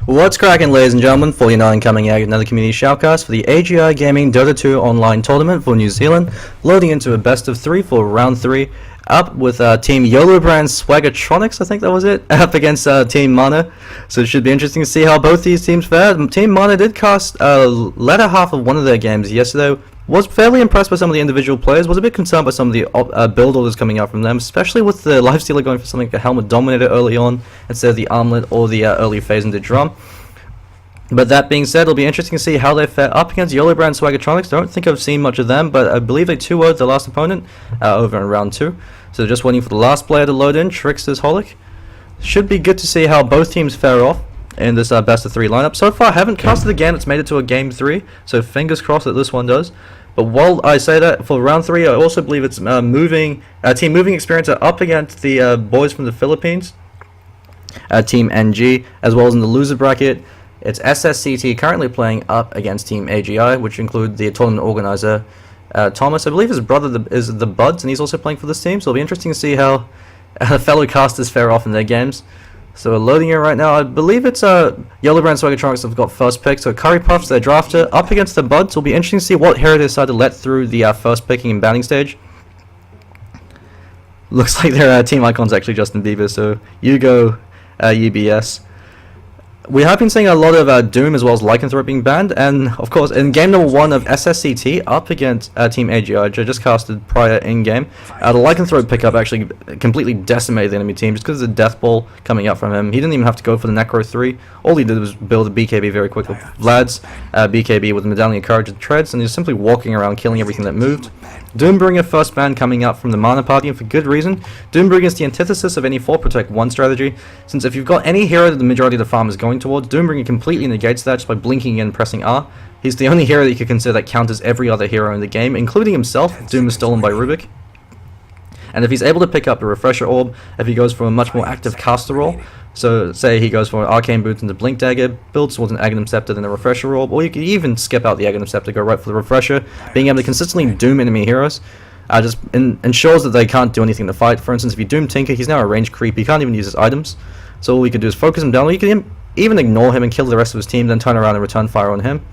What's cracking, ladies and gentlemen? 49 coming out, another community shoutcast for the AGI Gaming Dota 2 online tournament for New Zealand, loading into a best of 3 for round 3, up with Team Yolo brand Swagitronics, I think that was it, up against Team Mana. So it should be interesting to see how both these teams fare. Team Mana did cast latter half of one of their games yesterday. Was fairly impressed by some of the individual players, was a bit concerned by some of the build orders coming out from them, especially with the Lifestealer going for something like a Helmet Dominator early on, instead of the Armlet or the early phase into Drum. But that being said, it'll be interesting to see how they fare up against Yolo brand Swagitronics. Don't think I've seen much of them, but I believe they 2-0'd their last opponent over in round 2. So just waiting for the last player to load in, Trickster's Holic. Should be good to see how both teams fare off in this best of 3 lineup. So far, I haven't casted a game that's made it to a game 3, so fingers crossed that this one does. But while I say that, for round 3, I also believe it's Team Moving Experience are up against the boys from the Philippines, Team NG, as well as in the loser bracket. It's SSCT currently playing up against Team AGI, which include the tournament organizer Thomas. I believe his brother is the Buds, and he's also playing for this team, so it'll be interesting to see how fellow casters fare off in their games. So we're loading in right now. I believe it's Yellow Brand Swagitronics have got first pick. So Curry Puffs, their drafter, up against the Buds. It'll be interesting to see what hero they decide to let through the first picking and banning stage. Looks like their team icon's actually Justin Bieber. So you go UBS. We have been seeing a lot of Doom as well as Lycanthrope being banned, and of course in game number 1 of SSCT up against Team AGI, which I just casted prior in-game, the Lycanthrope pickup actually completely decimated the enemy team just because of the Death Ball coming out from him. He didn't even have to go for the Necro 3, all he did was build a BKB very quickly. Vlad's BKB with the Medallion of Courage and Treads, and he was simply walking around killing everything that moved. Doombringer first ban coming out from the Mana party, and for good reason. Doombringer is the antithesis of any 4 Protect 1 strategy, since if you've got any hero that the majority of the farm is going towards, Doombringer completely negates that just by blinking and pressing R. He's the only hero that you could consider that counters every other hero in the game, including himself. Doom is stolen by Rubik. And if he's able to pick up a Refresher Orb, if he goes for a much more active caster role, so say he goes for an Arcane Boots into Blink Dagger, builds towards an Aghanim Scepter then a Refresher Orb, or you could even skip out the Aghanim Scepter, go right for the Refresher, being able to consistently doom enemy heroes. Just ensures that they can't do anything to fight. For instance, if you doom Tinker, he's now a range creep, he can't even use his items. So all we could do is focus him down, or you can even ignore him and kill the rest of his team, then turn around and return fire on him.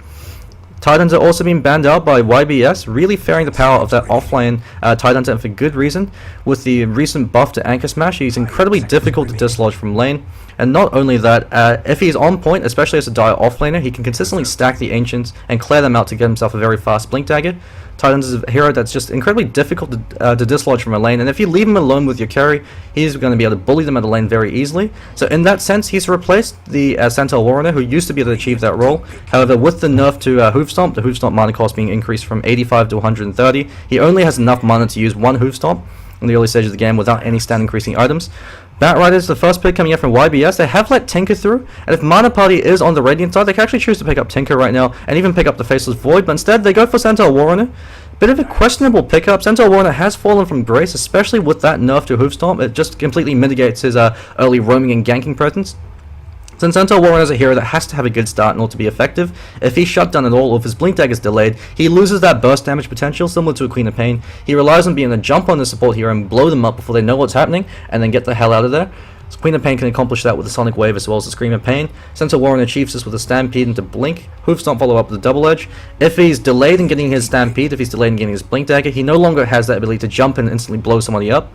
Titans are also being banned out by YBS, really fearing the power of that offlane Titan, and for good reason. With the recent buff to Anchor Smash, he's incredibly difficult to dislodge from lane. And not only that, if he's on point, especially as a dire offlaner, he can consistently stack the Ancients and clear them out to get himself a very fast Blink Dagger. Titans is a hero that's just incredibly difficult to dislodge from a lane, and if you leave him alone with your carry, he's going to be able to bully them out of the lane very easily. So in that sense, he's replaced the Centaur Warrunner, who used to be able to achieve that role. However, with the nerf to Hoof Stomp, the Hoof Stomp mana cost being increased from 85 to 130, he only has enough mana to use 1 Hoof Stomp in the early stage of the game without any stand increasing items. Batrider is the first pick coming out from YBS. They have let Tinker through, and if Mana Party is on the Radiant side, they can actually choose to pick up Tinker right now, and even pick up the Faceless Void, but instead they go for Centaur Warrunner. Bit of a questionable pickup. Centaur Warrunner has fallen from grace, especially with that nerf to Hoof Stomp. It just completely mitigates his early roaming and ganking presence. Since Centaur Warrunner is a hero that has to have a good start in order to be effective, if he's shut down at all or if his Blink Dagger is delayed, he loses that burst damage potential similar to a Queen of Pain. He relies on being able to jump on the support hero and blow them up before they know what's happening, and then get the hell out of there. So Queen of Pain can accomplish that with the Sonic Wave as well as the Scream of Pain. Centaur Warrunner achieves this with a Stampede into Blink. Hoof Stomp follow up with a Double Edge. If he's delayed in getting his Stampede, if he's delayed in getting his Blink Dagger, he no longer has that ability to jump and instantly blow somebody up.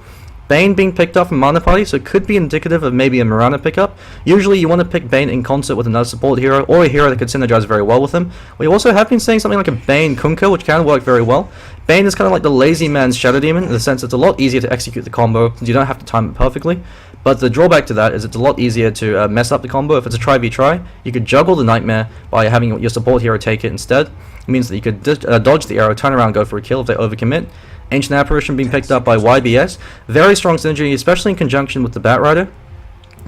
Bane being picked up from Mana Party, so it could be indicative of maybe a Mirana pickup. Usually you want to pick Bane in concert with another support hero, or a hero that could synergize very well with him. We also have been seeing something like a Bane Kunkka, which can work very well. Bane is kind of like the lazy man's Shadow Demon, in the sense it's a lot easier to execute the combo, since you don't have to time it perfectly. But the drawback to that is it's a lot easier to mess up the combo. If it's a try-v-try, you could juggle the Nightmare by having your support hero take it instead. It means that you could dodge the arrow, turn around, go for a kill if they overcommit. Ancient Apparition being picked up by YBS. Very strong synergy, especially in conjunction with the Batrider.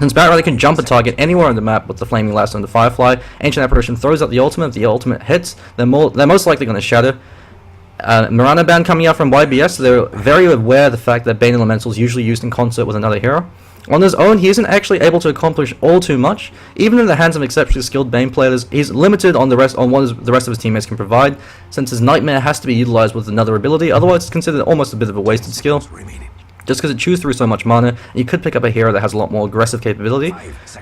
Since Batrider can jump a target anywhere on the map with the Flaming Lasso and the Firefly, Ancient Apparition throws out the ultimate. If the ultimate hits, they're most likely going to shatter. Mirana ban coming out from YBS, so they're very aware of the fact that Bane Elemental is usually used in concert with another hero. On his own, he isn't actually able to accomplish all too much. Even in the hands of exceptionally skilled Bane players, he's limited on what the rest of his teammates can provide, since his Nightmare has to be utilized with another ability, otherwise it's considered almost a bit of a wasted skill. just because it chews through so much mana. You could pick up a hero that has a lot more aggressive capability.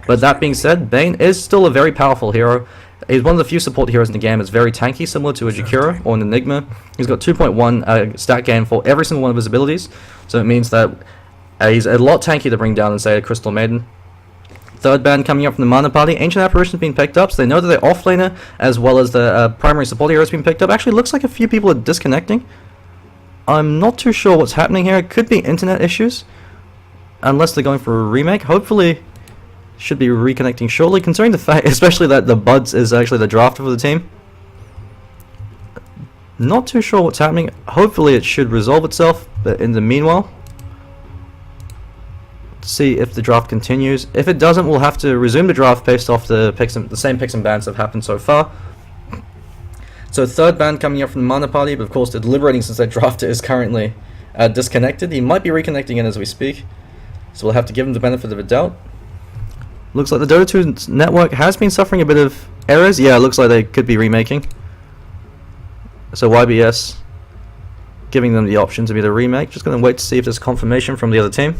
But that being said, Bane is still a very powerful hero. He's one of the few support heroes in the game. It's very tanky, similar to a Jakiro or an Enigma. He's got 2.1 stat gain for every single one of his abilities. So it means that he's a lot tanky to bring down than, say, a Crystal Maiden. Third ban coming up from the Mana Party. Ancient Apparition has been picked up, so they know that their offlaner, as well as the primary support hero, has been picked up. Actually, looks like a few people are disconnecting. I'm not too sure what's happening here. It could be internet issues, unless they're going for a remake. Hopefully, should be reconnecting shortly, considering the fact, especially that the Buds is actually the drafter for the team. Not too sure what's happening. Hopefully, it should resolve itself, but in the meanwhile, see if the draft continues. If it doesn't, we'll have to resume the draft based off the same picks and bans that have happened so far. So third ban coming up from the Mana Party, but of course they're deliberating since their drafter is currently disconnected. He might be reconnecting in as we speak, so we'll have to give him the benefit of the doubt. Looks like the Dota 2 network has been suffering a bit of errors. Yeah, it looks like they could be remaking. So YBS giving them the option to be the remake. Just going to wait to see if there's confirmation from the other team.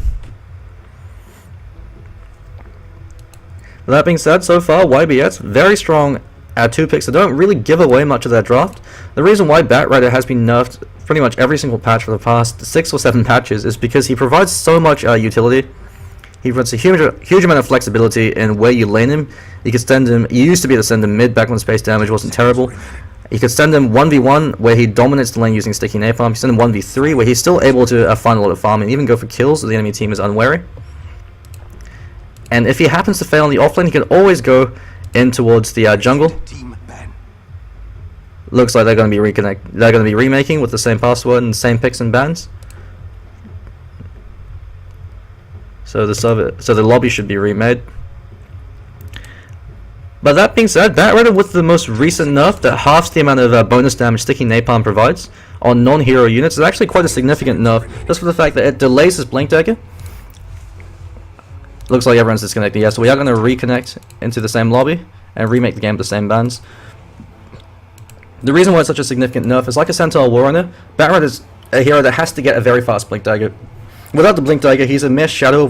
With that being said, so far, YBS, very strong at 2 picks that don't really give away much of their draft. The reason why Batrider has been nerfed pretty much every single patch for the past 6 or 7 patches is because he provides so much utility. He provides a huge amount of flexibility in where you lane him. You could send him, you used to be able to send him mid back when space damage wasn't terrible. You could send him 1v1 where he dominates the lane using sticky napalm. You send him 1v3 where he's still able to find a lot of farm and even go for kills if the enemy team is unwary. And if he happens to fail on the offlane, he can always go in towards the jungle. Looks like they're going to be They're going to be remaking with the same password and the same picks and bans. So the lobby should be remade. But that being said, Batrider with the most recent nerf that halves the amount of bonus damage Sticky Napalm provides on non-hero units is actually quite a significant nerf, just for the fact that it delays his Blink Dagger. Looks like everyone's disconnected. Yeah, so we are going to reconnect into the same lobby and remake the game with the same bans. The reason why it's such a significant nerf is like a Centaur Warrunner, Batrider is a hero that has to get a very fast Blink Dagger. Without the Blink Dagger, he's a mere shadow of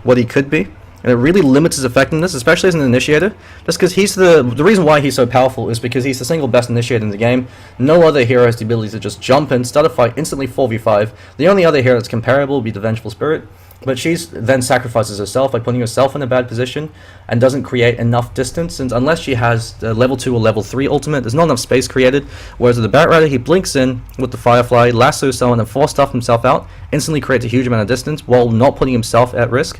what he could be, and it really limits his effectiveness, especially as an initiator. Just because he's the reason why he's so powerful is because he's the single best initiator in the game. No other hero has the ability to just jump in, start a fight, instantly 4v5. The only other hero that's comparable would be the Vengeful Spirit. But she then sacrifices herself by putting herself in a bad position and doesn't create enough distance, since unless she has the level 2 or level 3 ultimate, there's not enough space created. Whereas with the Batrider, he blinks in with the Firefly, lassos someone and force-stuff himself out, instantly creates a huge amount of distance while not putting himself at risk.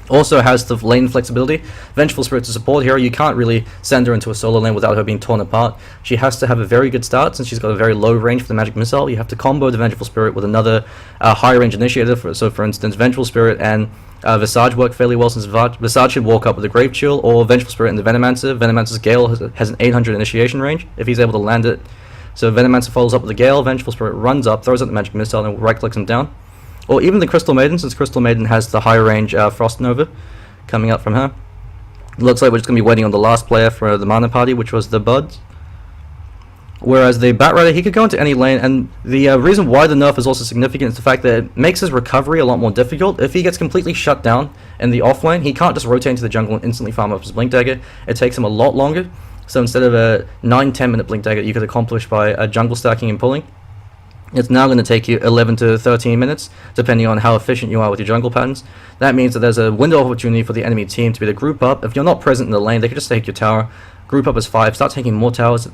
Also has the lane flexibility. Vengeful Spirit's a support hero. You can't really send her into a solo lane without her being torn apart. She has to have a very good start since she's got a very low range for the magic missile. You have to combo the Vengeful Spirit with another high range initiator. So for instance, Vengeful Spirit and Visage work fairly well, since Visage should walk up with a Grave Chill, or Vengeful Spirit and the Venomancer. Venomancer's Gale has an 800 initiation range if he's able to land it. So Venomancer follows up with the Gale, Vengeful Spirit runs up, throws out the magic missile and right clicks him down. Or even the Crystal Maiden, since Crystal Maiden has the high range Frost Nova coming up from her. Looks like we're just going to be waiting on the last player for the Mana Party, which was the Buds. Whereas the Batrider, he could go into any lane, and the reason why the nerf is also significant is the fact that it makes his recovery a lot more difficult. If he gets completely shut down in the off lane, he can't just rotate into the jungle and instantly farm up his Blink Dagger. It takes him a lot longer. So instead of a 9-10 minute Blink Dagger you could accomplish by jungle stacking and pulling, it's now going to take you 11 to 13 minutes, depending on how efficient you are with your jungle patterns. That means that there's a window of opportunity for the enemy team to be able to group up. If you're not present in the lane, they could just take your tower, group up as 5, start taking more towers,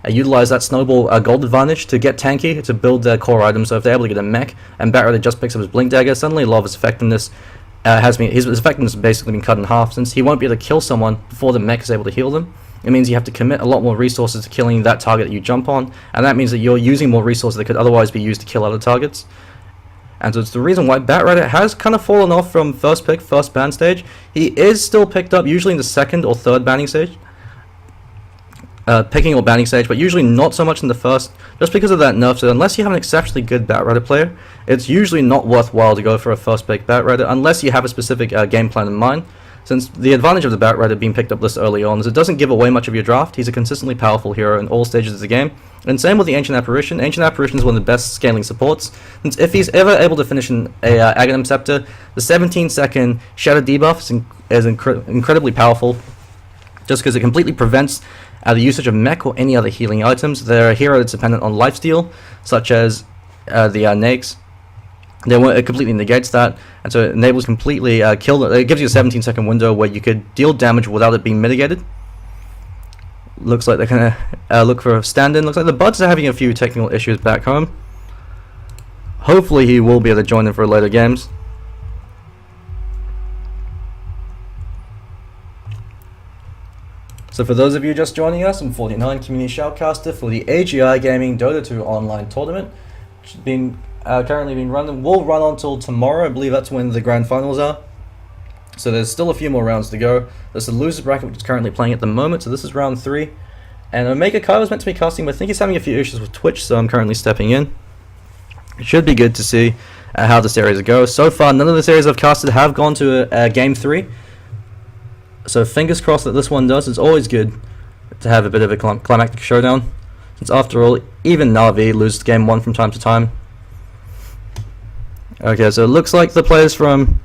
utilize that snowball gold advantage to get tanky, to build their core items. So if they're able to get a mech, and Batrider just picks up his Blink Dagger, suddenly a lot of his effectiveness his effectiveness has basically been cut in half, since he won't be able to kill someone before the mech is able to heal them. It means you have to commit a lot more resources to killing that target that you jump on, and that means that you're using more resources that could otherwise be used to kill other targets. And so it's the reason why Batrider has kind of fallen off from first pick, first ban stage. He is still picked up usually in the second or third banning stage. Picking or banning stage, but usually not so much in the first, just because of that nerf. So unless you have an exceptionally good Batrider player, it's usually not worthwhile to go for a first pick Batrider unless you have a specific game plan in mind. Since the advantage of the Batrider being picked up this early on is it doesn't give away much of your draft. He's a consistently powerful hero in all stages of the game. And same with the Ancient Apparition. Ancient Apparition is one of the best scaling supports. Since if he's ever able to finish an Aghanim Scepter, the 17-second Shadow debuff is incredibly powerful, just because it completely prevents the usage of mech or any other healing items. They're a hero that's dependent on lifesteal, such as the Nakes. It completely negates that, and so it enables completely kill. It gives you a 17-second window where you could deal damage without it being mitigated. Looks like they're gonna look for a stand-in. Looks like the Buds are having a few technical issues back home. Hopefully he will be able to join in for later games. So for those of you just joining us, I'm 49 Community Shoutcaster for the AGI Gaming Dota 2 online tournament, which has currently being run. Will run on until tomorrow. I believe that's when the grand finals are. So there's still a few more rounds to go. There's the loser bracket which is currently playing at the moment. So this is round 3. And Omega Kai was meant to be casting, but I think he's having a few issues with Twitch, so I'm currently stepping in. It should be good to see how the series goes. So far, none of the series I've casted have gone to game 3. So fingers crossed that this one does. It's always good to have a bit of a climactic showdown, since after all, even Na'Vi loses game 1 from time to time. Okay, so it looks like the players from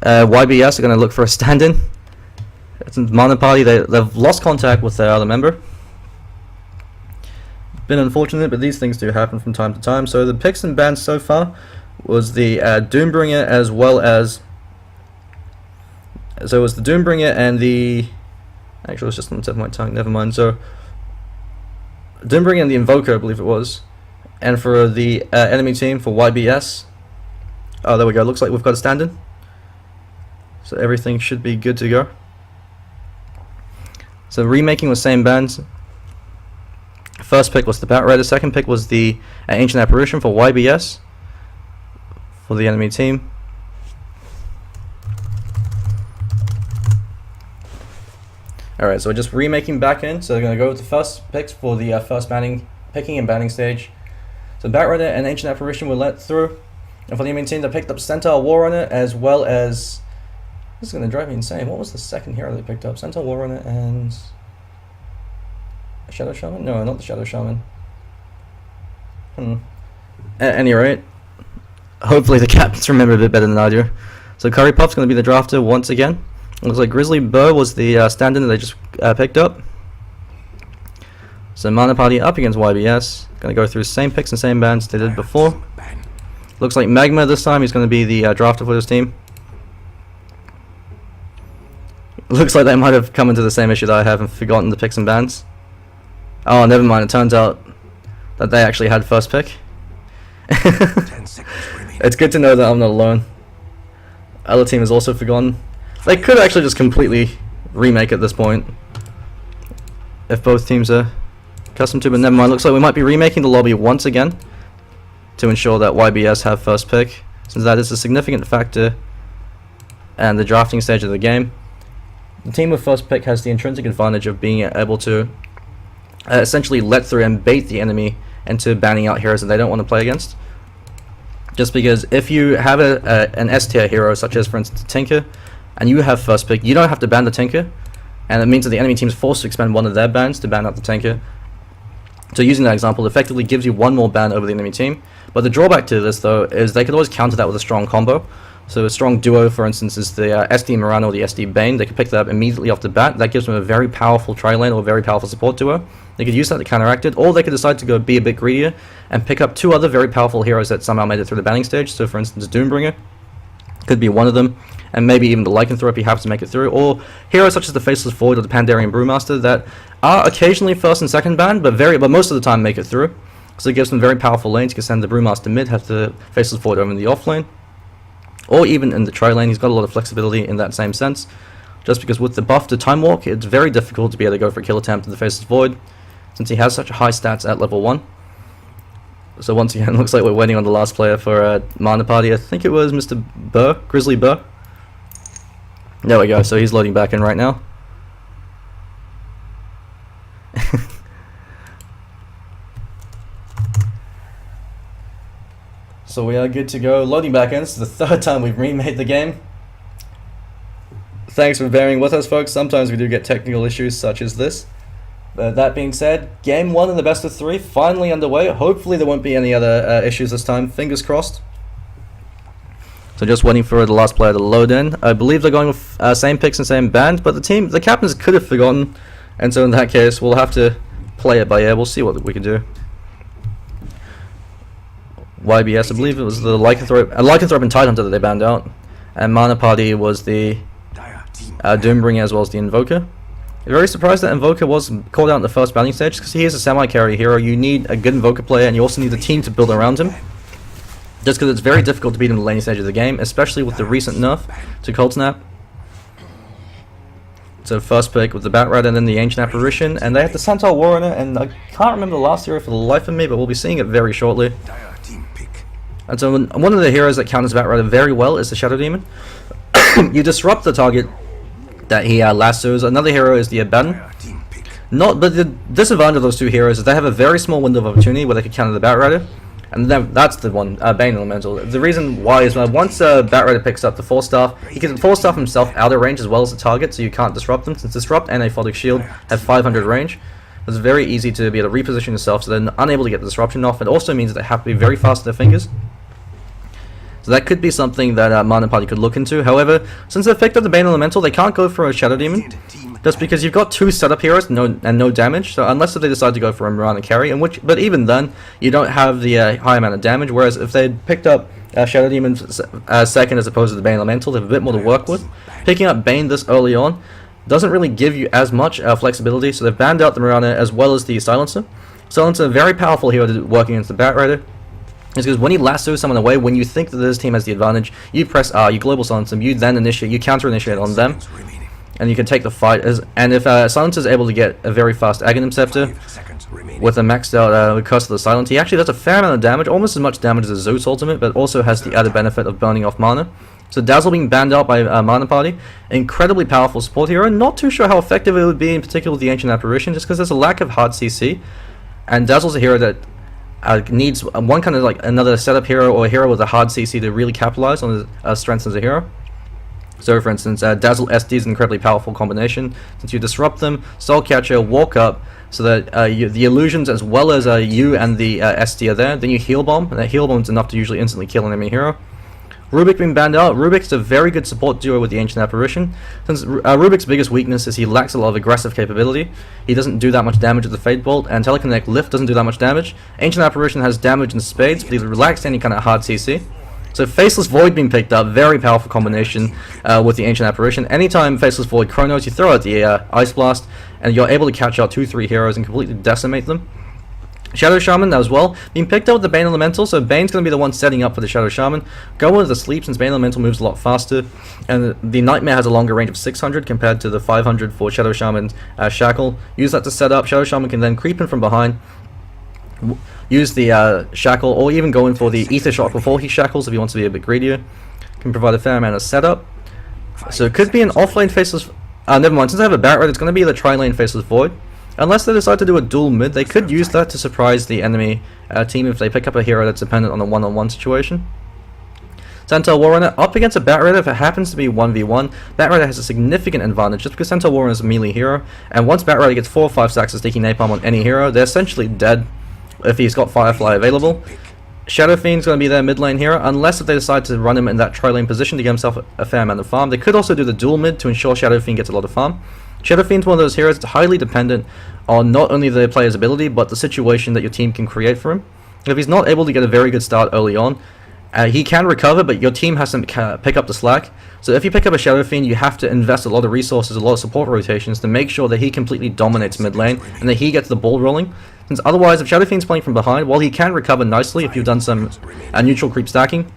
YBS are going to look for a stand-in. It's in Mana Party. They've lost contact with their other member. Been unfortunate, but these things do happen from time to time. So the picks and bans so far was the Doombringer, as well as... So it was the Doombringer and the... Actually, it's just on the tip of my tongue, never mind. So, Doombringer and the Invoker, I believe it was. And for the enemy team, for YBS... Oh, there we go. Looks like we've got a stand-in. So everything should be good to go. So remaking with same bands. First pick was the Batrider. Second pick was the Ancient Apparition for YBS. For the enemy team. Alright, so we're just remaking back in. So they're going to go with the first picks for the first picking and banning stage. So Batrider and Ancient Apparition were let through. And for the enemy team, they picked up Centaur, Warrunner, as well as... This is going to drive me insane. What was the second hero they picked up? Centaur, Warrunner, and... Shadow Shaman? No, not the Shadow Shaman. At any rate, hopefully the captains remember a bit better than I do. So Curry Puff's going to be the drafter once again. Looks like Grizzly Burr was the stand-in that they just picked up. So Mana Party up against YBS. Going to go through the same picks and same bands they did before. Looks like Magma this time. He's going to be the drafter for this team. Looks like they might have come into the same issue that I have and forgotten the picks and bans. Oh, never mind. It turns out that they actually had first pick. It's good to know that I'm not alone. Other team has also forgotten. They could actually just completely remake at this point, if both teams are accustomed to, but never mind. Looks like we might be remaking the lobby once again to ensure that YBS have first pick, since that is a significant factor and the drafting stage of the game. The team with first pick has the intrinsic advantage of being able to essentially let through and bait the enemy into banning out heroes that they don't want to play against. Just because if you have an S tier hero, such as for instance Tinker, and you have first pick, you don't have to ban the Tinker, and it means that the enemy team is forced to expend one of their bans to ban out the Tinker. So using that example, effectively gives you one more ban over the enemy team. But the drawback to this though is they could always counter that with a strong combo. So a strong duo, for instance, is the SD Morano or the SD Bane. They could pick that up immediately off the bat. That gives them a very powerful tri-lane or a very powerful support duo. They could use that to counteract it, or they could decide to go be a bit greedier and pick up two other very powerful heroes that somehow made it through the banning stage. So for instance, Doombringer could be one of them, and maybe even the Lycanthrope he happens to make it through, or heroes such as the Faceless Void or the Pandarian Brewmaster that are occasionally first and second banned, but most of the time make it through. So it gives them very powerful lanes. You can send the Brewmaster mid, have the Faceless Void over in the off lane, or even in the tri-lane. He's got a lot of flexibility in that same sense, just because with the buff to Time Walk, it's very difficult to be able to go for a kill attempt to the Faceless Void, since he has such high stats at level 1. So once again, looks like we're waiting on the last player for Mana Party. I think it was Mr. Burr, Grizzly Burr. There we go, so he's loading back in right now. So we are good to go. Loading back in. This is the third time we've remade the game. Thanks for bearing with us, folks. Sometimes we do get technical issues such as this. But that being said, game 1 in the best of 3 finally underway. Hopefully there won't be any other issues this time. Fingers crossed. So just waiting for the last player to load in. I believe they're going with same picks and same band, but the captains could have forgotten. And so in that case, we'll have to play it by ear. We'll see what we can do. YBS, I believe it was the Lycanthrope and Tidehunter that they banned out. And Mana Party was the Doombringer as well as the Invoker. I'm very surprised that Invoker was called out in the first banning stage, because he is a semi-carry hero. You need a good Invoker player, and you also need a team to build around him. Just because it's very difficult to beat him in the laning stage of the game, especially with the recent nerf to Cold Snap. So first pick with the Bat Rat and then the Ancient Apparition, and they have the Centaur Warrunner, and I can't remember the last hero for the life of me, but we'll be seeing it very shortly. And so one of the heroes that counters Bat Rat very well is the Shadow Demon. You disrupt the target that he lassos. Another hero is the Abaddon. But the disadvantage of those two heroes is they have a very small window of opportunity where they can counter the Bat Rider. And then that's the one, Bane Elemental. The reason why is once Bat Rider picks up the Force Staff, he can Force Staff himself out of range as well as the target, so you can't disrupt them, since Disrupt and Aphotic Shield have 500 range. It's very easy to be able to reposition yourself, so they're unable to get the disruption off. It also means that they have to be very fast with their fingers. So that could be something that Mana Party could look into. However, since they've picked up the Bane Elemental, they can't go for a Shadow Demon. Just because you've got 2 setup heroes and no damage, so unless if they decide to go for a Mirana carry, but even then, you don't have the high amount of damage, whereas if they picked up Shadow Demon second as opposed to the Bane Elemental, they have a bit more to work with. Picking up Bane this early on doesn't really give you as much flexibility, so they've banned out the Mirana as well as the Silencer. Silencer, a very powerful hero to work against the Bat Rider. It's because when you lasso someone away, when you think that this team has the advantage, you press R, you global silence them, you then initiate, you counter initiate on them. And you can take the fight, and if Silencer is able to get a very fast Aghanim Scepter with a maxed out Curse of the Silent, he actually does a fair amount of damage, almost as much damage as a Zeus ultimate, but also has the added benefit of burning off mana. So Dazzle being banned out by Mana Party, incredibly powerful support hero. Not too sure how effective it would be, in particular with the Ancient Apparition, just because there's a lack of hard CC, and Dazzle's a hero that needs one kind of like another setup hero or a hero with a hard CC to really capitalize on his strengths as a hero. So for instance, Dazzle SD is an incredibly powerful combination, since you disrupt them, Soul Catcher, walk up, so that the illusions as well as you and the SD are there, then you Heal Bomb, and that Heal Bomb is enough to usually instantly kill an enemy hero. Rubik being banned out. Rubik's a very good support duo with the Ancient Apparition, since Rubik's biggest weakness is he lacks a lot of aggressive capability. He doesn't do that much damage with the Fate Bolt, and Telekinetic Lift doesn't do that much damage. Ancient Apparition has damage in spades, but he lacks any kind of hard CC. So Faceless Void being picked up, very powerful combination with the Ancient Apparition. Anytime Faceless Void Chronos, you throw out the Ice Blast, and you're able to catch out 2-3 heroes and completely decimate them. Shadow Shaman as well, being picked up with the Bane Elemental, so Bane's going to be the one setting up for the Shadow Shaman. Go with the Sleep, since Bane Elemental moves a lot faster, and the Nightmare has a longer range of 600 compared to the 500 for Shadow Shaman's Shackle. Use that to set up. Shadow Shaman can then creep in from behind, use the Shackle, or even go in for the Ether Shock before he shackles if he wants to be a bit greedier. Can provide a fair amount of setup. So it could be an offlane Faceless... never mind, since I have a Bat Rat, it's going to be the tri-lane Faceless Void. Unless they decide to do a dual mid, they could use that to surprise the enemy team if they pick up a hero that's dependent on a one-on-one situation. Centaur Warrunner up against a Bat Rider. If it happens to be 1v1, Bat Rider has a significant advantage just because Centaur Warrunner is a melee hero, and once Bat Rider gets 4 or 5 stacks of sticky napalm on any hero, they're essentially dead if he's got Firefly available. Shadow Fiend's going to be their mid lane hero, unless if they decide to run him in that tri-lane position to get himself a fair amount of farm. They could also do the dual mid to ensure Shadow Fiend gets a lot of farm. Shadow Fiend's one of those heroes that's highly dependent on not only the player's ability, but the situation that your team can create for him. If he's not able to get a very good start early on, he can recover, but your team has to pick up the slack. So if you pick up a Shadow Fiend, you have to invest a lot of resources, a lot of support rotations to make sure that he completely dominates mid lane, and that he gets the ball rolling. Since otherwise, if Shadow Fiend's playing from behind, while he can recover nicely if you've done some neutral creep stacking,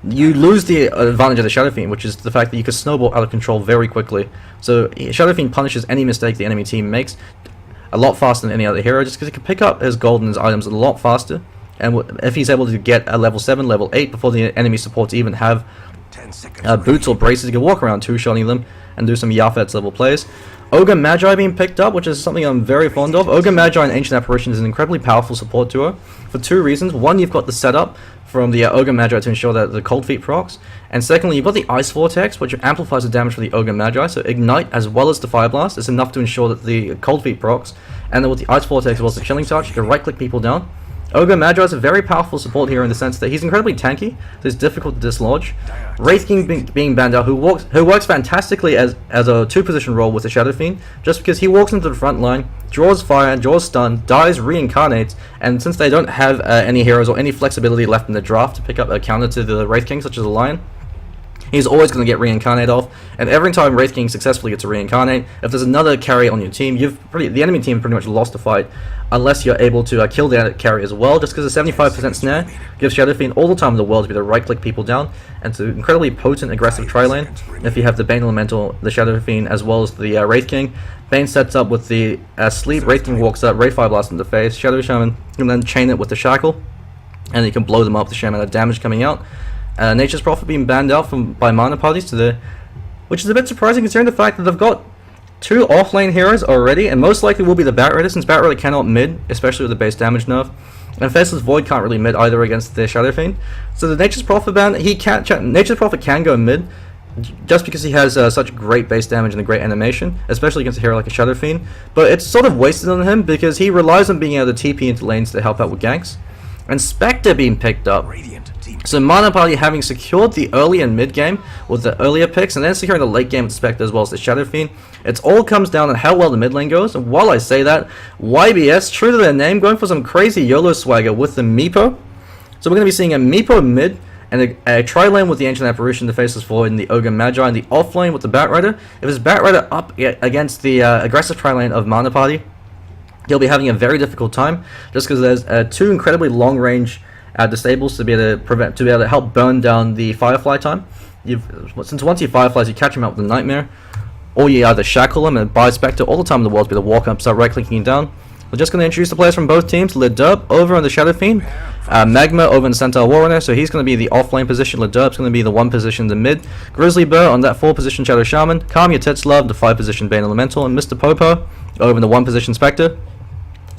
you lose the advantage of the Shadow Fiend, which is the fact that you can snowball out of control very quickly. So Shadow Fiend punishes any mistake the enemy team makes a lot faster than any other hero, just because he can pick up his gold and his items a lot faster. And if he's able to get a level 7, level 8 before the enemy supports even have boots or braces, he can walk around two-shotting them and do some Yafet's level plays. Ogre Magi being picked up, which is something I'm very fond of. Ogre Magi and Ancient Apparition is an incredibly powerful support duo for 2 reasons. One, you've got the setup from the Ogre Magi to ensure that the Cold Feet procs. And secondly, you've got the Ice Vortex, which amplifies the damage for the Ogre Magi. So Ignite as well as the Fire Blast is enough to ensure that the Cold Feet procs. And then with the Ice Vortex as well as the Chilling Touch, you can right-click people down. Ogre Magi is a very powerful support here in the sense that he's incredibly tanky, so it's difficult to dislodge. Wraith King being banned out, who works fantastically as a 2-position role with the Shadow Fiend, just because he walks into the front line, draws fire, draws stun, dies, reincarnates, and since they don't have any heroes or any flexibility left in the draft to pick up a counter to the Wraith King, such as a Lion, he's always going to get reincarnate off, and every time Wraith King successfully gets a reincarnate, if there's another carry on your team, the enemy team pretty much lost the fight, unless you're able to kill the carry as well, just because a 75% snare gives Shadow Fiend all the time in the world to be able to right-click people down, and it's an incredibly potent, aggressive tri-lane. If you have the Bane Elemental, the Shadow Fiend, as well as the Wraith King, Bane sets up with the Sleep, Wraith King walks up, Wraith Fire Blast in the face, Shadow Shaman, and then chain it with the Shackle, and you can blow them up, the sheer amount of damage coming out. Nature's Prophet being banned out by mana parties which is a bit surprising considering the fact that they've got 2 offlane heroes already, and most likely will be the Bat Rider, since Bat Rider cannot mid, especially with the base damage nerf, and Faceless Void can't really mid either against the Shadow Fiend. So the Nature's Prophet ban, Nature's Prophet can go mid, just because he has such great base damage and a great animation, especially against a hero like a Shadow Fiend, but it's sort of wasted on him because he relies on being able to TP into lanes to help out with ganks. And Spectre being picked up. So Mana Party having secured the early and mid game with the earlier picks, and then securing the late game with Spectre as well as the Shadow Fiend. It all comes down on how well the mid lane goes. And while I say that, YBS, true to their name, going for some crazy YOLO swagger with the Meepo. So we're going to be seeing a Meepo mid, and a tri-lane with the Ancient Apparition, the Faceless Void, and the Ogre Magi, and the off-lane with the Bat Rider. If it's Bat Rider up against the aggressive tri-lane of Mana Party, he'll be having a very difficult time, just because there's 2 incredibly long-range disables to be able to help burn down the Firefly time. Since once you Fireflies, you catch him out with a Nightmare, or you either shackle him and buy Spectre all the time in the world to be able to walk up, start right-clicking down. We're just going to introduce the players from both teams. Ledurp over on the Shadow Fiend, Magma over in Centaur Warrunner, so he's going to be the off-lane position. Ledurp's going to be the 1 position in the mid. Grizzly Bear on that 4 position Shadow Shaman. Calm Your Tits Love, the 5 position Bane Elemental, and Mr. Popo over in the 1 position Spectre.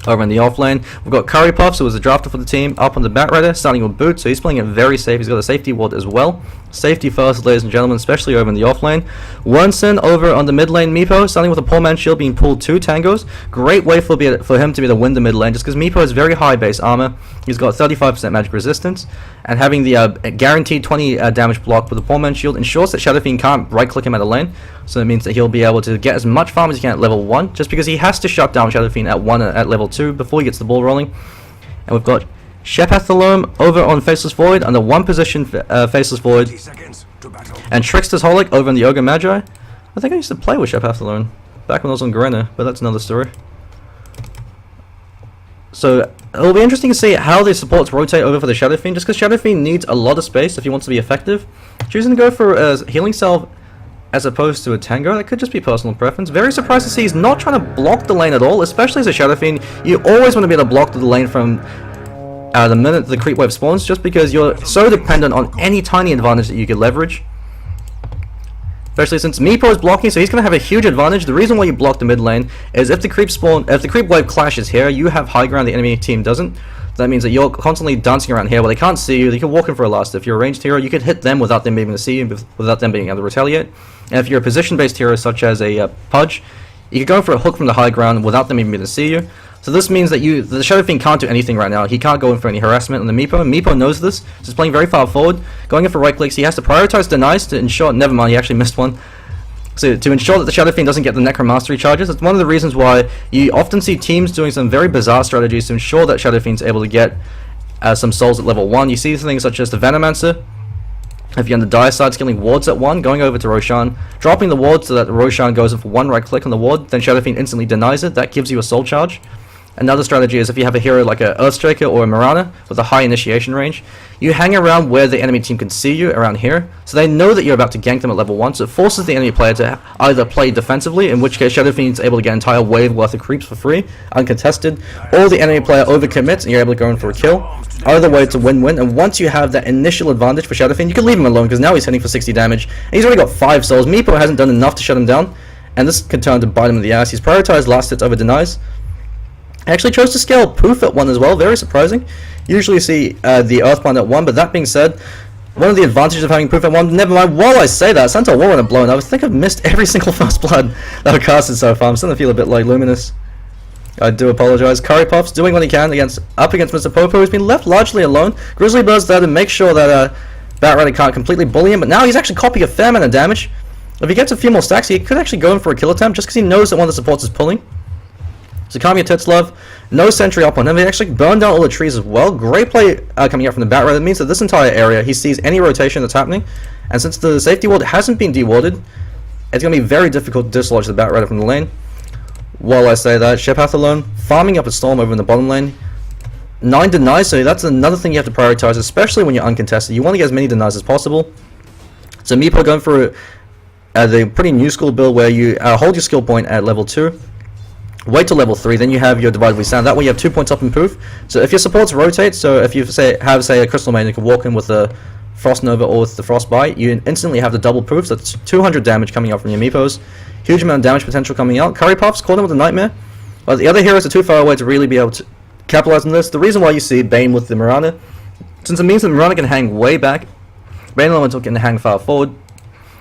Over in the offlane, we've got Curry Puff, who was a drafter for the team, up on the Bat Rider, starting with Boot, so he's playing it very safe. He's got a safety ward as well. Safety first, ladies and gentlemen, especially over in the offlane. Wernson over on the mid lane, Meepo, starting with a poor man's shield being pulled 2 tangos. Great way for him to be able to win the mid lane, just because Meepo has very high base armor. He's got 35% magic resistance, and having the guaranteed 20 damage block with a poor man's shield ensures that Shadow Fiend can't right click him at a lane. So it means that he'll be able to get as much farm as he can at level 1, just because he has to shut down Shadow Fiend at 1 and at level 2 before he gets the ball rolling. And we've got Shepathalome over on Faceless Void, under 1 position Faceless Void, and Trickster's Holic over on the Ogre Magi. I think I used to play with Shepathalome back when I was on Garena, but that's another story. So it'll be interesting to see how the supports rotate over for the Shadow Fiend, just because Shadow Fiend needs a lot of space if he wants to be effective. Choosing to go for a healing salve as opposed to a Tango, that could just be personal preference. Very surprised to see he's not trying to block the lane at all, especially as a Shadow Fiend. You always want to be able to block the lane from the minute the creep wave spawns, just because you're so dependent on any tiny advantage that you could leverage. Especially since Meepo is blocking, so he's going to have a huge advantage. The reason why you block the mid lane is if the creep wave clashes here, you have high ground, the enemy team doesn't. That means that you're constantly dancing around here where they can't see you. They can walk in for a last. If you're a ranged hero, you can hit them without them being able to see you, without them being able to retaliate. And if you're a position-based hero such as a Pudge, you can go for a hook from the high ground without them even being able to see you. So this means that the Shadow Fiend can't do anything right now. He can't go in for any harassment on the Meepo. Meepo knows this, so he's playing very far forward, going in for right clicks. He has to prioritize denies to ensure. Never mind, he actually missed one. So to ensure that the Shadow Fiend doesn't get the Necromastery charges. It's one of the reasons why you often see teams doing some very bizarre strategies to ensure that Shadow Fiend's able to get some souls at level 1. You see things such as the Venomancer. If you're on the dire side, skilling wards at 1, going over to Roshan, dropping the ward so that Roshan goes in for 1 right click on the ward, then Shadow Fiend instantly denies it. That gives you a soul charge. Another strategy is if you have a hero like a Earthstriker or a Mirana with a high initiation range, you hang around where the enemy team can see you around here, so they know that you're about to gank them at level 1, so it forces the enemy player to either play defensively, in which case Shadow Fiend's able to get an entire wave worth of creeps for free, uncontested, or the enemy player overcommits and you're able to go in for a kill. Either way, it's a win-win, and once you have that initial advantage for Shadow Fiend, you can leave him alone, because now he's hitting for 60 damage, and he's already got 5 souls. Meepo hasn't done enough to shut him down, and this can turn to bite him in the ass. He's prioritized last hits over denies. He actually chose to scale Poof at 1 as well, very surprising. Usually you see the Earthbind at 1, but that being said, one of the advantages of having proof at 1, never mind, while I say that, Centaur Warrunner blown up. I think I've missed every single first blood that I've casted so far. I'm starting to feel a bit like Luminous. I do apologize. Curry Puffs doing what he can up against Mr. Popo, who's been left largely alone. Grizzly Bird's there to make sure that Batrider can't completely bully him, but now he's actually copying a fair amount of damage. If he gets a few more stacks, he could actually go in for a kill attempt just because he knows that one of the supports is pulling. So calm your tits, love. No sentry up on him. They actually burned down all the trees as well. Great play coming out from the Batrider. That means that this entire area, he sees any rotation that's happening. And since the safety ward hasn't been dewarded, it's going to be very difficult to dislodge the Batrider from the lane. While I say that, Shepath alone, farming up a Storm over in the bottom lane. 9 denies, so that's another thing you have to prioritize, especially when you're uncontested. You want to get as many denies as possible. So Meepo going for the pretty new school build where you hold your skill point at level 2. Wait till level 3, then you have your Divided We Stand. That way you have 2 points up in proof. So if your supports rotate, so if you have a Crystal Maiden, you can walk in with a Frost Nova or with the Frostbite, you instantly have the double proof, so that's 200 damage coming out from your Meepos. Huge amount of damage potential coming out. Curry Puffs, caught him with a Nightmare. But the other heroes are too far away to really be able to capitalize on this. The reason why you see Bane with the Mirana, since it means that Mirana can hang way back, Bane Elemental can hang far forward.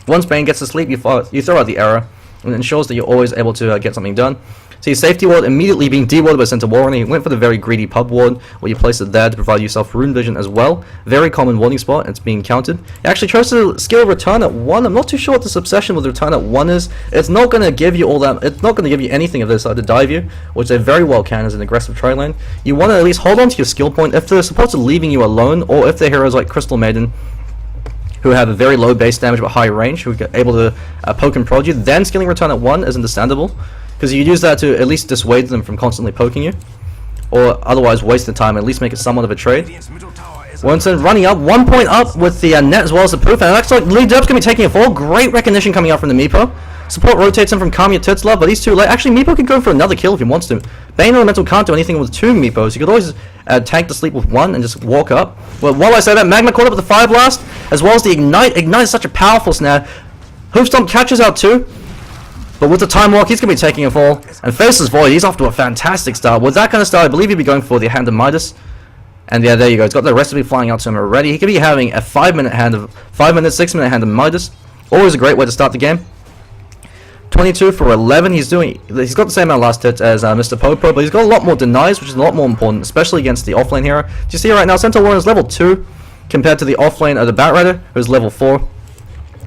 Once Bane gets to sleep, you throw out the error, and it ensures that you're always able to get something done. See, safety ward immediately being dewarded by Centaur Warrunner. He went for the very greedy pub ward, where you place it there to provide yourself rune vision as well. Very common warning spot, it's being counted. He actually chose to skill return at 1. I'm not too sure what this obsession with return at 1 is. It's not going to give you all that, it's not going to give you anything of this to dive you, which they very well can as an aggressive try lane. You want to at least hold on to your skill point. If the supports are leaving you alone, or if they're heroes like Crystal Maiden, who have a very low base damage but high range, who are able to poke and prod you, then skilling return at 1 is understandable. Because you use that to at least dissuade them from constantly poking you, or otherwise waste the time and at least make it somewhat of a trade. Warrington running up, 1 point up with the net as well as the proof, and it looks like Lee Dub's going to be taking a fall. Great recognition coming out from the Meepo. Support rotates him from Calm Your Tits Love, but he's too late. Actually, Meepo could go for another kill if he wants to. Bane Elemental can't do anything with 2 Meepos. You could always tank to sleep with 1 and just walk up. Well, while I say that, Magma caught up with the Fire Blast, as well as the Ignite. Ignite is such a powerful snare. Hoofstomp catches out 2. But with the Time Walk, he's going to be taking a fall. And Faceless Void, he's off to a fantastic start. With that kind of start, I believe he'd be going for the Hand of Midas. And yeah, there you go. He's got the recipe flying out to him already. He could be having a 5-minute hand of 6-minute hand of Midas. Always a great way to start the game. 22 for 11. He's got the same amount of last hits as Mr. Popo, but he's got a lot more denies, which is a lot more important, especially against the offlane hero. Do you see right now, Centaur Warrunner is level 2 compared to the offlane of the Batrider, who's level 4.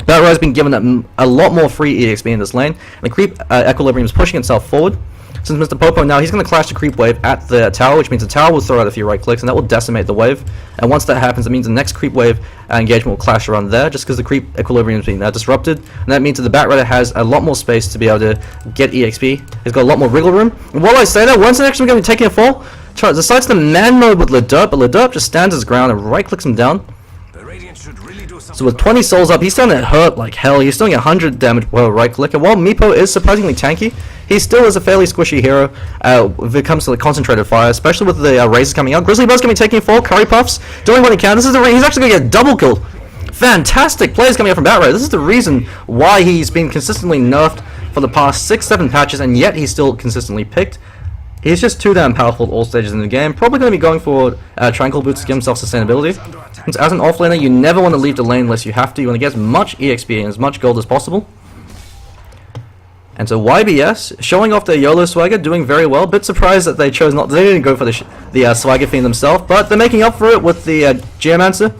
Batrider's been given a lot more free EXP in this lane, and the creep equilibrium is pushing itself forward. Since Mr. Popo now, he's going to clash the creep wave at the tower, which means the tower will throw out a few right clicks, and that will decimate the wave. And once that happens, it means the next creep wave engagement will clash around there, just because the creep equilibrium is being disrupted. And that means that the Batrider has a lot more space to be able to get EXP. He's got a lot more wriggle room. And while I say that, Winston actually going to be taking a fall. Decides to man mode with Ledurp, but Ledurp just stands his ground and right clicks him down. So with 20 souls up, he's starting to hurt like hell. He's doing 100 damage per right click. And while Meepo is surprisingly tanky, he still is a fairly squishy hero if it comes to the concentrated fire, especially with the razors coming out. Grizzly Bird's going to be taking a fall. Curry Puffs doing what he can. He's actually going to get a double kill. Fantastic plays coming out from Batrider. This is the reason why he's been consistently nerfed for the past 6-7 patches, and yet he's still consistently picked. He's just too damn powerful at all stages in the game. Probably going to be going for Tranquil Boots to give himself sustainability. Since as an offlaner, you never want to leave the lane unless you have to. You want to get as much EXP and as much gold as possible. And so YBS, showing off their Yolo swagger, doing very well. Bit surprised that they chose not, they didn't go for the swagger Fiend themselves, but they're making up for it with the Geomancer.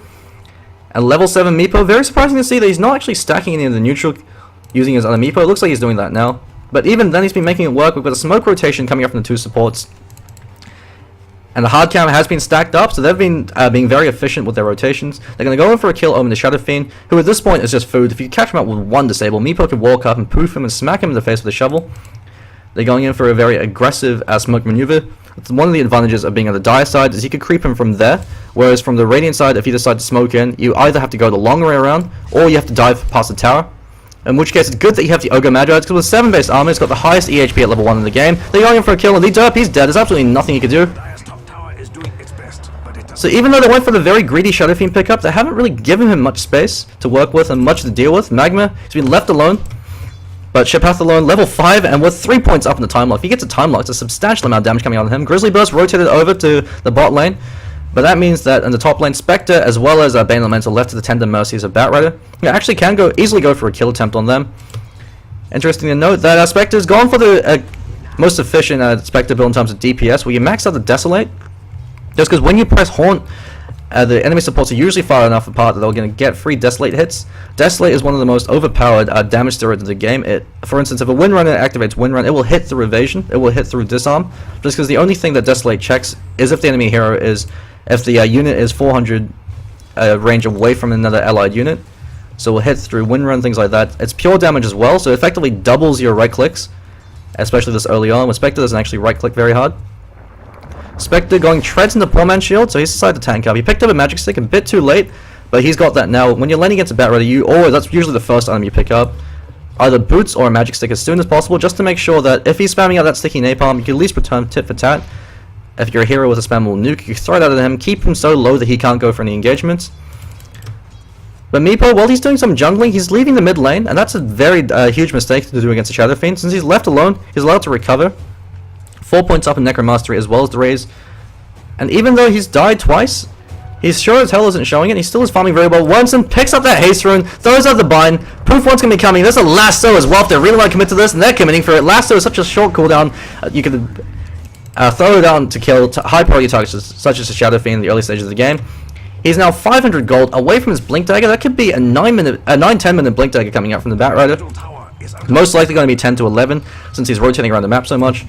And level 7 Meepo, very surprising to see that he's not actually stacking any of the neutral using his other Meepo. It looks like he's doing that now. But even then, he's been making it work. We've got a smoke rotation coming up from the 2 supports. And the hard cam has been stacked up, so they've been being very efficient with their rotations. They're going to go in for a kill on the Shadow Fiend, who at this point is just food. If you catch him out with 1 disable, Meepo can walk up and poof him and smack him in the face with a shovel. They're going in for a very aggressive smoke maneuver. It's one of the advantages of being on the Dire side is you could creep him from there, whereas from the Radiant side, if you decide to smoke in, you either have to go the long way around, or you have to dive past the tower. In which case, it's good that you have the Ogre Magi, because with 7 base armor, it's got the highest EHP at level 1 in the game. They're going in for a kill, and the Derp, he's dead. There's absolutely nothing he can do. So even though they went for the very greedy Shadow Fiend pickup, they haven't really given him much space to work with and much to deal with. Magma, he's been left alone. But Shepath alone, level 5, and with 3 points up in the time lock. If he gets a time lock, it's a substantial amount of damage coming out of him. Grizzly Burst rotated over to the bot lane. But that means that in the top lane, Spectre as well as Bane Elemental left to the tender mercies of Batrider, you actually can easily go for a kill attempt on them. Interesting to note that Spectre's gone for the most efficient Spectre build in terms of DPS, where you max out the Desolate. Just because when you press Haunt, the enemy supports are usually far enough apart that they're going to get free Desolate hits. Desolate is one of the most overpowered damage steroids in the game. For instance, if a Windrunner activates Windrun, it will hit through evasion, it will hit through disarm, just because the only thing that Desolate checks is if the enemy hero if the unit is 400 range away from another allied unit. So we'll hit through Windrun, things like that. It's pure damage as well, so it effectively doubles your right clicks, especially this early on, when Spectre doesn't actually right click very hard. Spectre going treads into Poor Man's Shield, so he's decided to tank up. He picked up a Magic Stick a bit too late, but he's got that now. When you're laning against a Batrider, that's usually the first item you pick up. Either Boots or a Magic Stick as soon as possible, just to make sure that if he's spamming out that sticky Napalm, you can at least return tit for tat. If you're a hero with a spammable nuke, you can throw it out at him, keep him so low that he can't go for any engagements. But Meepo, while he's doing some jungling, he's leaving the mid lane, and that's a very huge mistake to do against a Shadow Fiend. Since he's left alone, he's allowed to recover. 4 points up in Necromastery as well as the raise. And even though he's died twice, he sure as hell isn't showing it. He still is farming very well. Wormson picks up that haste rune, throws out the bind. Proof one's going to be coming. There's a lasso as well if they really want to commit to this, and they're committing for it. Lasso is such a short cooldown. You can throw it down to kill high priority targets such as the Shadow Fiend in the early stages of the game. He's now 500 gold away from his Blink Dagger. That could be a 9-10 minute Blink Dagger coming out from the Batrider. Most likely going to be 10 to 11 since he's rotating around the map so much.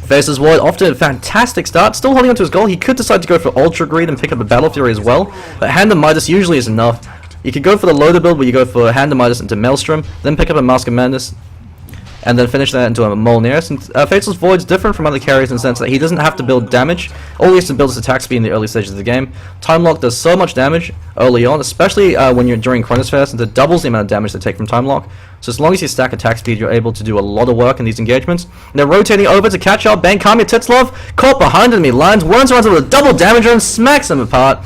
Faceless Void, off to a fantastic start, still holding on to his goal. He could decide to go for Ultra Greed and pick up a Battle Fury as well, but Hand of Midas usually is enough. You could go for the loader build where you go for Hand of Midas into Maelstrom, then pick up a Mask of Madness, and then finish that into a Molnir. Since Faceless Void's different from other carriers in the sense that he doesn't have to build damage, all he has to build is attack speed in the early stages of the game. Time Lock does so much damage early on, especially when you're during Chronosphere, since it doubles the amount of damage they take from Time Lock. So as long as you stack attack speed, you're able to do a lot of work in these engagements. And they're rotating over to catch up. Bane, Kami, Titslov, caught behind enemy lines, runs around with a double damage and smacks them apart.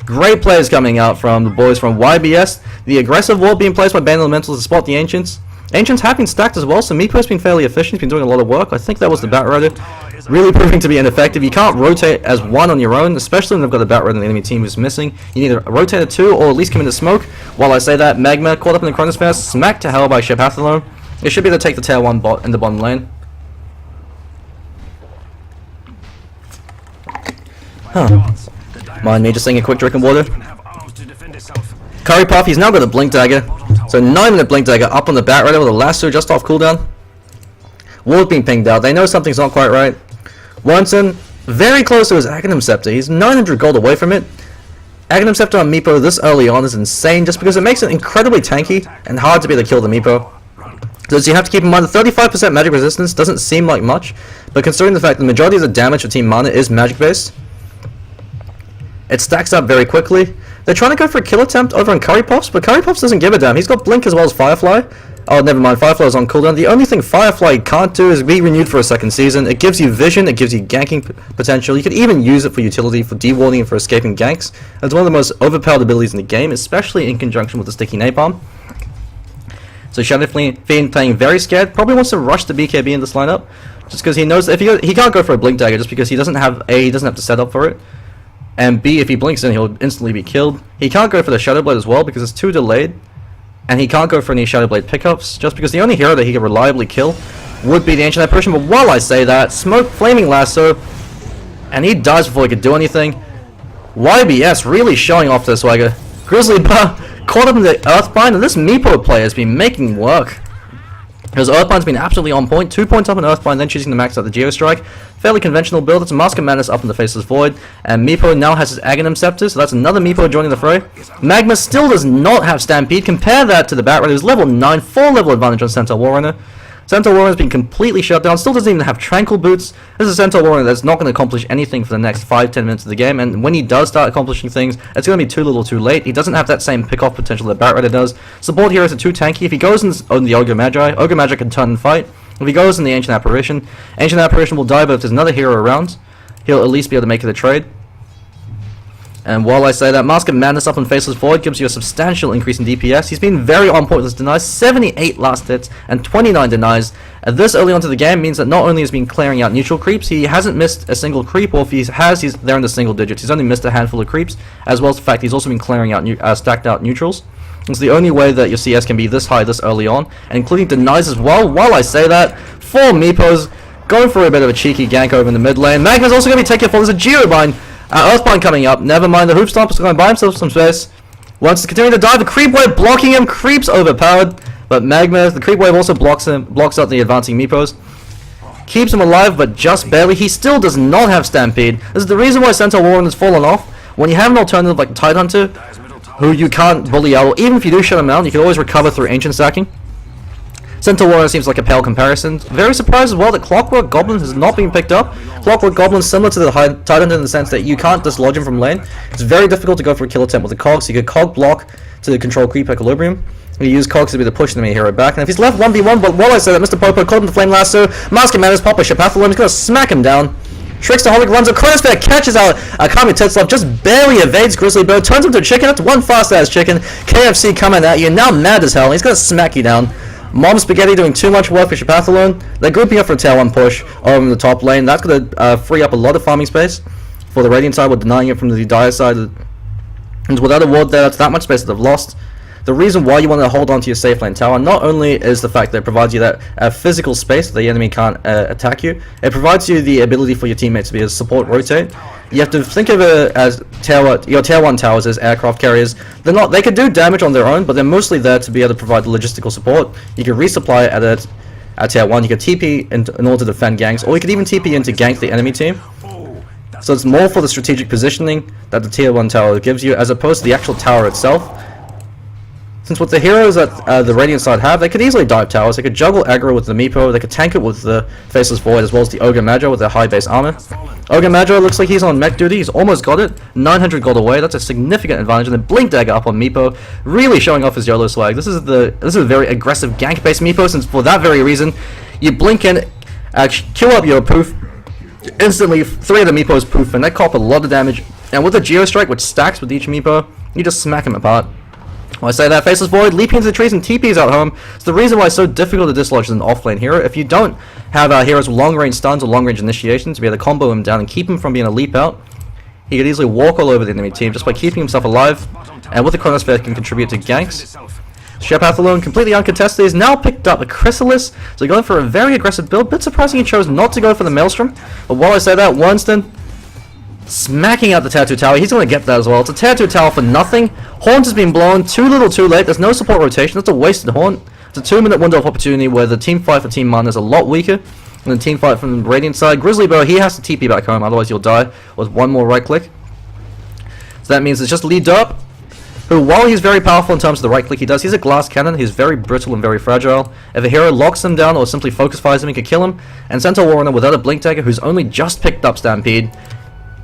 Great plays coming out from the boys from YBS. The aggressive wall being placed by Bane Elementals to spot the Ancients. Ancients have been stacked as well, so Meepo's been fairly efficient. He's been doing a lot of work. I think that was the Batrider. Really proving to be ineffective. You can't rotate as one on your own, especially when they've got a Batrider in the enemy team who's missing. You need to rotate a two or at least come into smoke. While I say that, Magma caught up in the Chronosphere, smacked to hell by Shepathalone. It should be able to take the tier 1 bot in the bottom lane. Huh. Mind me just taking a quick drink of water. Curry Puff, he's now got a Blink Dagger. So 9-minute Blink Dagger up on the Batrider with a lasso just off cooldown. Ward being pinged out. They know something's not quite right. Wormson, very close to his Aghanim Scepter. He's 900 gold away from it. Aghanim Scepter on Meepo this early on is insane just because it makes it incredibly tanky and hard to be able to kill the Meepo. So you have to keep in mind the 35% magic resistance doesn't seem like much, but considering the fact that the majority of the damage for Team Mana is magic based, it stacks up very quickly. They're trying to go for a kill attempt over on Curry Puffs, but Curry Puffs doesn't give a damn. He's got Blink as well as Firefly. Oh, never mind, Firefly's on cooldown. The only thing Firefly can't do is be renewed for a second season. It gives you vision, it gives you ganking potential. You could even use it for utility, for dewarding, and for escaping ganks. It's one of the most overpowered abilities in the game, especially in conjunction with the sticky Napalm. So Shadow Fiend playing very scared, probably wants to rush the BKB in this lineup, just because he knows that if he can't go for a Blink Dagger just because he doesn't have to set up for it. And B, if he blinks in, he'll instantly be killed. He can't go for the Shadow Blade as well because it's too delayed. And he can't go for any Shadow Blade pickups, just because the only hero that he can reliably kill would be the Ancient Apparition. But while I say that, Smoke, Flaming Lasso, and he dies before he could do anything. YBS really showing off their swagger. Grizzly Bar caught up in the Earthbind, and this Meepo player has been making work. Because Earthbind's been absolutely on point. 2 points up in Earthbind, then choosing to max out the Geostrike. Fairly conventional build. It's a Mask of Madness up in the Faceless Void. And Meepo now has his Aghanim Scepter, so that's another Meepo joining the fray. Magma still does not have Stampede. Compare that to the Batrider, who's level 9, 4 level advantage on Centaur Warrunner. Centaur Warrunner's been completely shut down, still doesn't even have Tranquil Boots. This is a Centaur Warrunner that's not going to accomplish anything for the next 5-10 minutes of the game, and when he does start accomplishing things, it's going to be too little too late. He doesn't have that same pick-off potential that Batrider does. Support heroes are too tanky. If he goes on the Ogre Magi, Ogre Magi can turn and fight. If he goes in the Ancient Apparition will die, but if there's another hero around, he'll at least be able to make it a trade. And while I say that, Mask of Madness up on Faceless Void gives you a substantial increase in DPS. He's been very on point with his denies, 78 last hits and 29 denies. This early onto the game means that not only has he been clearing out neutral creeps, he hasn't missed a single creep, or if he has, they're in the single digits. He's only missed a handful of creeps, as well as the fact he's also been clearing out stacked out neutrals. It's the only way that your CS can be this high this early on, and including denies as well. While I say that, 4 Meepos going for a bit of a cheeky gank over in the mid lane. Magma's also going to be taking full. There's a Geobind. Earthbind coming up. Never mind, the Hoop Stomp is going to buy himself some space. Wants to continue to dive. The Creep Wave blocking him. Creep's overpowered. But Magma, the Creep Wave also blocks out the advancing Meepos. Keeps him alive, but just barely. He still does not have Stampede. This is the reason why Centaur Warrunner has fallen off. When you have an alternative like Tidehunter, who you can't bully out, or even if you do shut him down, you can always recover through Ancient Stacking. Centaur Warrunner seems like a pale comparison. Very surprised as well that Clockwork Goblin has not been picked up. Clockwork Goblin is similar to the Tidehunter in the sense that you can't dislodge him from lane. It's very difficult to go for a kill attempt with a Cog, so you could Cog block to control creep equilibrium. You use Cogs to be the push enemy hero back, and if he's left 1v1, but while I say that, Mr. Popo caught him the Flame Lasso, Mask of Madness, Papa Shapathalon, he's gonna smack him down. Trickster Holic runs a Chronosphere, catches out Kami Tetslav, just barely evades Grizzly Bear, turns him to a chicken. That's one fast-ass chicken. KFC coming at you, now mad as hell, and he's gonna smack you down. Mom Spaghetti doing too much work for Shapathalon. They're grouping up for a tail 1 push over in the top lane. That's gonna free up a lot of farming space for the Radiant side, while denying it from the Dire side. And without a ward there, that's that much space that they've lost. The reason why you want to hold on to your safe lane tower not only is the fact that it provides you that physical space that the enemy can't attack you, it provides you the ability for your teammates to be a support rotate. You have to think of it as your tier 1 towers as aircraft carriers. They can do damage on their own, but they're mostly there to be able to provide the logistical support. You can resupply at tier 1, you can TP in order to defend ganks, or you can even TP in to gank the enemy team. So it's more for the strategic positioning that the tier 1 tower gives you, as opposed to the actual tower itself. Since with the heroes that the Radiant side have, they could easily dive towers. They could juggle aggro with the Meepo, they could tank it with the Faceless Void, as well as the Ogre Magi with their high base armor. Ogre Magi looks like he's on mech duty, he's almost got it. 900 gold away, that's a significant advantage. And then Blink Dagger up on Meepo, really showing off his Yolo swag. This is a very aggressive gank-based Meepo, since for that very reason, you blink in, kill up your poof, instantly 3 of the Meepos poof, and they cop a lot of damage. And with the Geo Strike, which stacks with each Meepo, you just smack him apart. When I say that, Faceless Void, leaping into the trees and TPs out home. It's the reason why it's so difficult to dislodge as an offlane hero. If you don't have heroes with long-range stuns or long-range initiation to be able to combo him down and keep him from being a leap out, he could easily walk all over the enemy team just by keeping himself alive, and with the Chronosphere can contribute to ganks. Shapathalon, completely uncontested, is now picked up a Chrysalis, so going for a very aggressive build. Bit surprising he chose not to go for the Maelstrom, but while I say that, Winston smacking out the Tattoo Tower. He's going to get that as well. It's a Tattoo Tower for nothing. Haunt has been blown too little too late. There's no support rotation. That's a wasted Haunt. It's a 2-minute window of opportunity where the team fight for Team Mana is a lot weaker than the team fight from the Radiant side. Grizzly Bear, he has to TP back home, otherwise you'll die with one more right click. So that means it's just Lee Derp, who, while he's very powerful in terms of the right click he does, he's a glass cannon. He's very brittle and very fragile. If a hero locks him down or simply focus fires him, he can kill him. And Centaur Warrunner, without a Blink Dagger, who's only just picked up Stampede,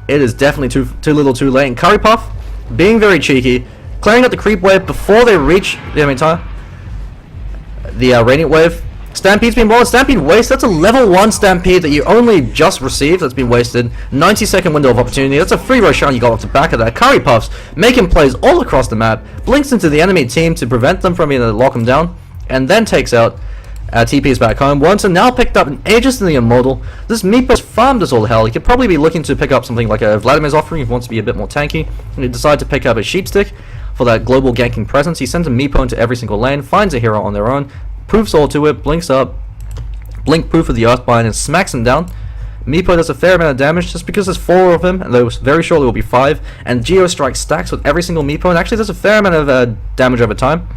it is definitely too little too late. And Curry Puff, being very cheeky, clearing out the creep wave before they reach the enemy tower. The Radiant wave. Stampede's been blown. Stampede waste. That's a level 1 Stampede that you only just received. That's been wasted. 90-second window of opportunity. That's a free Roshan you got off the back of that. Curry Puffs making plays all across the map. Blinks into the enemy team to prevent them from being able to lock them down. And then takes out TP's back home. Warrunner now picked up an Aegis in the Immortal. This Meepo's farmed us all the hell. He could probably be looking to pick up something like a Vladimir's Offering if he wants to be a bit more tanky. And he decided to pick up a Sheepstick for that global ganking presence. He sends a Meepo into every single lane, finds a hero on their own, poofs all to it, blinks up, blink poof of the Earthbind, and smacks him down. Meepo does a fair amount of damage just because there's 4 of him, and there very shortly will be 5. And Geo Strike stacks with every single Meepo, and actually does a fair amount of damage over time.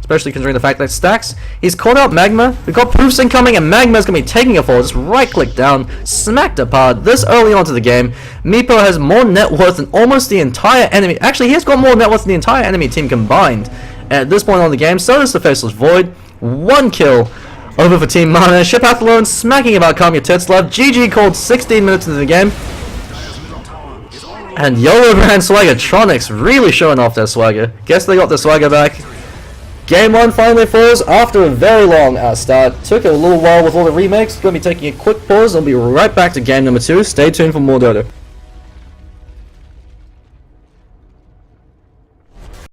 Especially considering the fact that stacks. He's caught out Magma. We've got Proofs incoming, and Magma's going to be taking a fall. Just right click down, smacked apart. This early on to the game, Meepo has more net worth than almost the entire enemy. Actually, he has got more net worth than the entire enemy team combined. At this point on the game, so does the Faceless Void. 1 kill over for Team Mana. Shapathalon smacking about Kami Tetslav. GG called 16 minutes into the game. And Yolo brand Swagitronics really showing off their swagger. Guess they got their swagger back. Game 1 finally falls after a very long start. Took a little while with all the remakes. Going to be taking a quick pause. I'll be right back to game number 2. Stay tuned for more Dota.